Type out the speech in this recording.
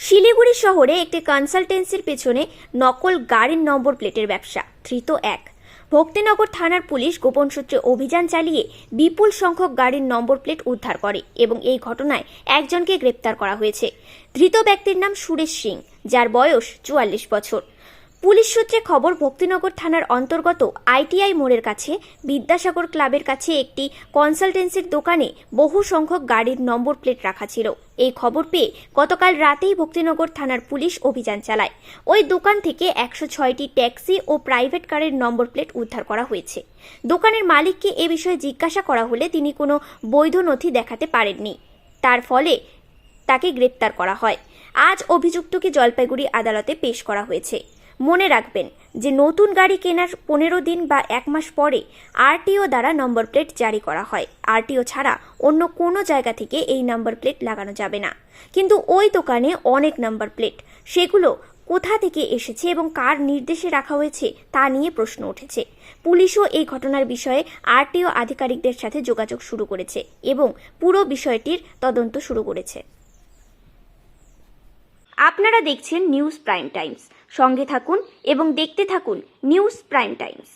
শিলিগুড়ি শহরে একটি কনসালটেন্সির পেছনে নকল গাড়ির নম্বর প্লেটের ব্যবসা। ধৃত এক। ভক্তিনগর থানার পুলিশ গোপন সূত্রে অভিযান চালিয়ে বিপুল সংখ্যক গাড়ির নম্বর প্লেট উদ্ধার করে এবং এই ঘটনায় একজনকে গ্রেপ্তার করা হয়েছে। ধৃত ব্যক্তির নাম সুরেশ সিং, যার বয়স 44 বছর। পুলিশ সূত্রে খবর, ভক্তিনগর থানার অন্তর্গত আইটিআই মোড়ের কাছে বিদ্যাসাগর ক্লাবের কাছে একটি কনসালটেন্সির দোকানে বহু সংখ্যক গাড়ির নম্বর প্লেট রাখা ছিল। এই খবর পেয়ে গতকাল রাতেই ভক্তিনগর থানার পুলিশ অভিযান চালায়। ওই দোকান থেকে 106টি ট্যাক্সি ও প্রাইভেট কারের নম্বর প্লেট উদ্ধার করা হয়েছে। দোকানের মালিককে এ বিষয়ে জিজ্ঞাসা করা হলে তিনি কোনো বৈধ নথি দেখাতে পারেননি। তার ফলে তাকে গ্রেপ্তার করা হয়। আজ অভিযুক্তকে জলপাইগুড়ি আদালতে পেশ করা হয়েছে। মনে রাখবেন যে নতুন গাড়ি কেনার 15 দিন বা 1 মাস পরে আরটিও দ্বারা নম্বর প্লেট জারি করা হয়। আরটিও ছাড়া অন্য কোনো জায়গা থেকে এই নম্বর প্লেট লাগানো যাবে না। কিন্তু ওই দোকানে অনেক নম্বর প্লেট, সেগুলো কোথা থেকে এসেছে এবং কার নির্দেশে রাখা হয়েছে তা নিয়ে প্রশ্ন উঠেছে। পুলিশও এই ঘটনার বিষয়ে আরটিও আধিকারিকদের সাথে যোগাযোগ শুরু করেছে এবং পুরো বিষয়টির তদন্ত শুরু করেছে। আপনারা দেখছেন নিউজ প্রাইম টাইমস। সঙ্গে থাকুন এবং দেখতে থাকুন নিউজ প্রাইম টাইমস।